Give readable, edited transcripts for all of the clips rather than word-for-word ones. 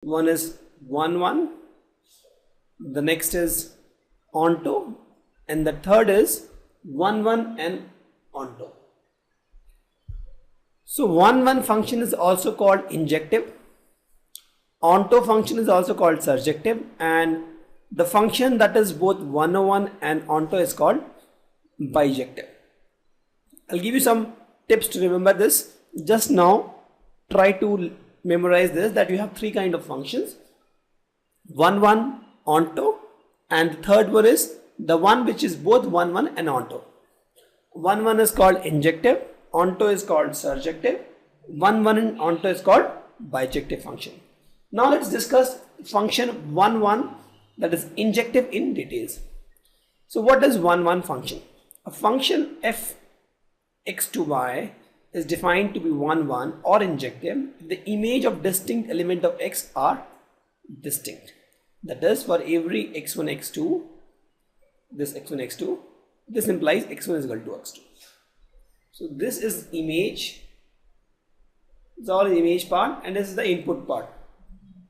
One is 1 1, the next is onto, and the third is 1 1 and onto. So 1 1 function is also called injective, onto function is also called surjective, and the function that is both 101 and onto is called bijective. I'll give you some tips to remember this. Just now try to memorize this, that you have three kind of functions: 1 1, onto, and the third one is the one which is both 1 1 and onto. 1 1 is called injective, onto is called surjective, 1 1 and onto is called bijective function. Now let's discuss function 1 1, that is injective, in details. So what is 1 1 function? A function f x to y is defined to be 1 1 or injective if the image of distinct element of x are distinct. That is, for every x1 x2, this x1 x2, this implies x1 is equal to x2. So this is image, it's all the image part, and this is the input part,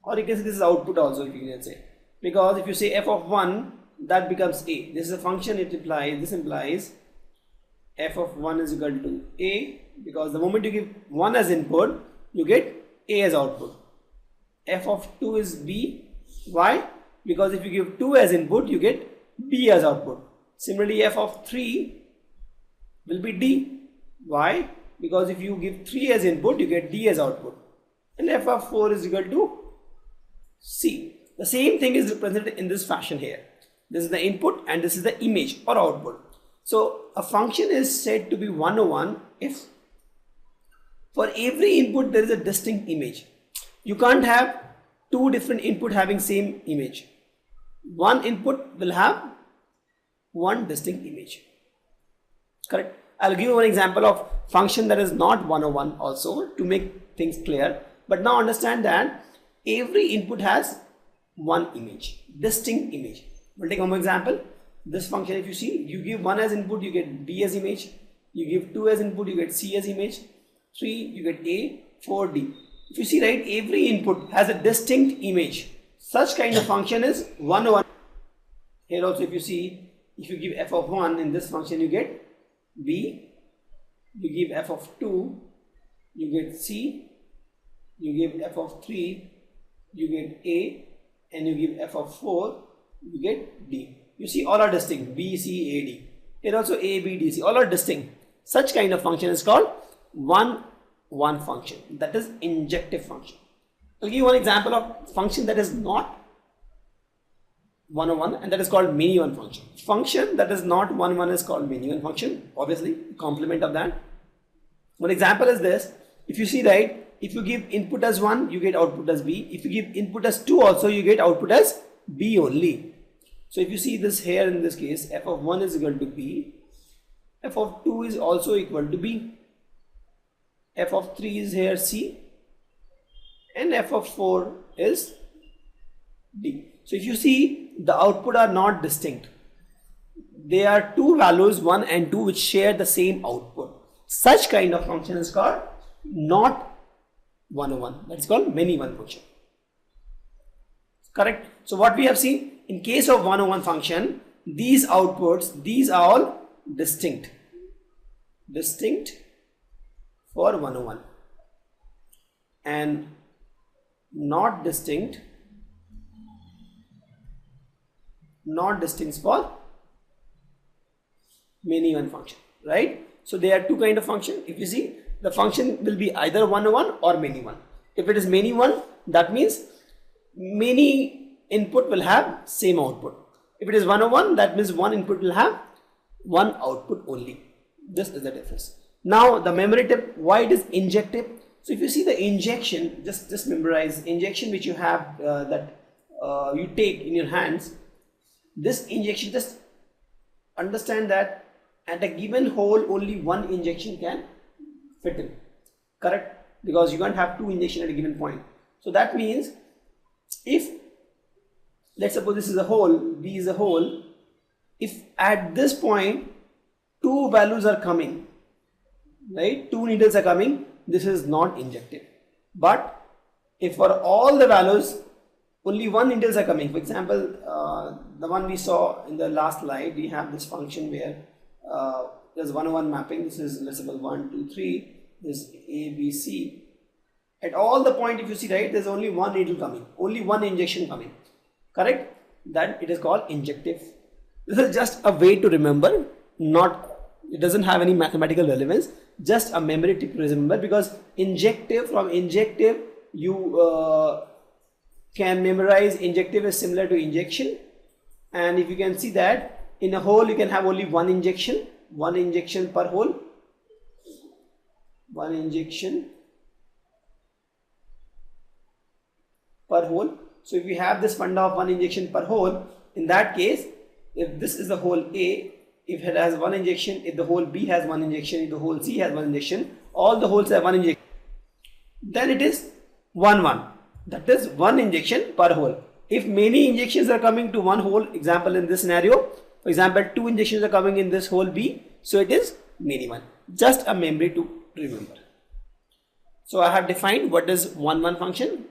or you can say this is output also, if you can say, because if you say f of 1, that becomes a. This is a function, it implies, this implies f of 1 is equal to a, because the moment you give 1 as input, you get a as output. F of 2 is b. Why? Because if you give 2 as input, you get b as output. Similarly, f of 3 will be d. Why? Because if you give 3 as input, you get d as output. And f of 4 is equal to c. The same thing is represented in this fashion here. This is the input and this is the image or output. So a function is said to be 101 if for every input there is a distinct image. You can't have two different input having same image. One input will have one distinct image. Correct? I'll give you one example of function that is not 101 also to make things clear. But now understand that every input has one image, distinct image. We'll take one more example. This function, if you see, you give 1 as input, you get b as image. You give 2 as input, you get c as image. 3, you get a, 4, d. If you see, right, every input has a distinct image. Such kind of function is 101. Here also, if you see, if you give f of 1 in this function, you get b. You give f of 2, you get c. You give f of 3, you get a. And you give f of 4, you get d. You see, all are distinct, b, c, a, d. Here also a, b, d, c, all are distinct. Such kind of function is called 1 1 function, that is injective function. I'll give you one example of function that is not 101, and that is called many one function. Function that is not 1 1 is called many one function, obviously complement of that. One example is this. If you see, right, if you give input as 1, you get output as b. If you give input as 2 also, you get output as b only. So if you see this here, in this case, f of 1 is equal to b, f of 2 is also equal to b, f of 3 is here c, and f of 4 is d. So if you see, the output are not distinct. They are two values, 1 and 2, which share the same output. Such kind of function is called not 101. That is called many one function. Correct? So what we have seen, in case of 101 function, these outputs, these are all distinct. Distinct for 101 and not distinct for many one function, right? So there are two kind of function. If you see, the function will be either 101 or many one. If it is many one, that means many input will have same output. If it is 101, that means one input will have one output only. This is the difference. Now the memory tip, why it is injective. So if you see the injection, just memorize injection which you have you take in your hands. This injection, just understand that at a given hole only one injection can fit in. Correct? Because you can't have two injections at a given point. So that means if, let's suppose this is a hole, B is a hole, if at this point two values are coming, right, two needles are coming, this is not injective. But if for all the values only one integers are coming. For example, the one we saw in the last slide, we have this function where there's 101 mapping. This is, let's suppose 1 2 3, this A B C. At all the point, if you see, right, there's only one needle coming, only one injection coming, correct? Then it is called injective. This is just a way to remember, it doesn't have any mathematical relevance, just a memory tip to remember, because injective, from injective you can memorize injective is similar to injection. And if you can see that in a hole you can have only one injection per hole, one injection per hole. So if you have this funda of one injection per hole, in that case, if this is the hole A, if it has one injection, if the hole B has one injection, if the hole C has one injection, all the holes have one injection, then it is 1 1. That is one injection per hole. If many injections are coming to one hole, example in this scenario, for example 2 injections are coming in this hole B, so it is many one. Just a memory to remember. So I have defined what is 1 1 function.